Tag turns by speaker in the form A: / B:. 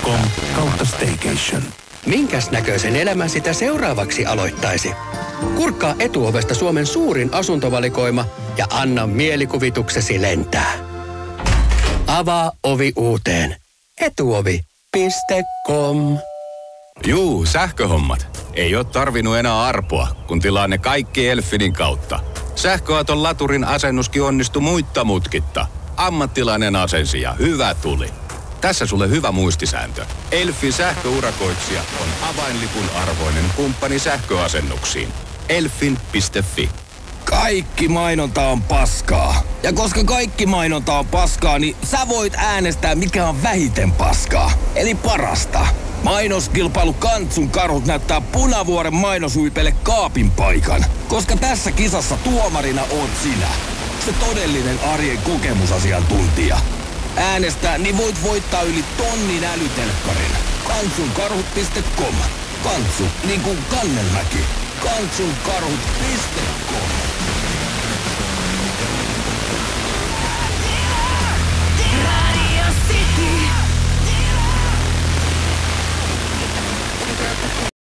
A: finnair.com/staycation.
B: Minkäs näköisen elämän sitä seuraavaksi aloittaisi? Kurkkaa Etuovesta Suomen suurin asuntovalikoima ja anna mielikuvituksesi lentää. Avaa ovi uuteen. Etuovi.com.
C: Juu, sähköhommat. Ei oo tarvinnut enää arpoa, kun tilaa ne kaikki Elfinin kautta. Sähköauton laturin asennuskin onnistui muitta mutkitta. Ammattilainen asensi ja hyvä tuli. Tässä sulle hyvä muistisääntö. Elfin sähköurakoitsija on avainlipun arvoinen kumppani sähköasennuksiin. Elfin.fi.
D: Kaikki mainonta on paskaa. Ja koska kaikki mainonta on paskaa, niin sä voit äänestää mikä on vähiten paskaa. Eli parasta. Mainoskilpailu Kantsun karhut näyttää Punavuoren mainoshuipelle kaapin paikan. Koska tässä kisassa tuomarina oot sinä. Se todellinen arjen kokemusasiantuntija. Äänestää, niin voit voittaa yli 1 000 älytelkkarin. Kantsunkarhut.com. Kantsu, niin kuin Kannelmäki. Kantsunkarhut.com.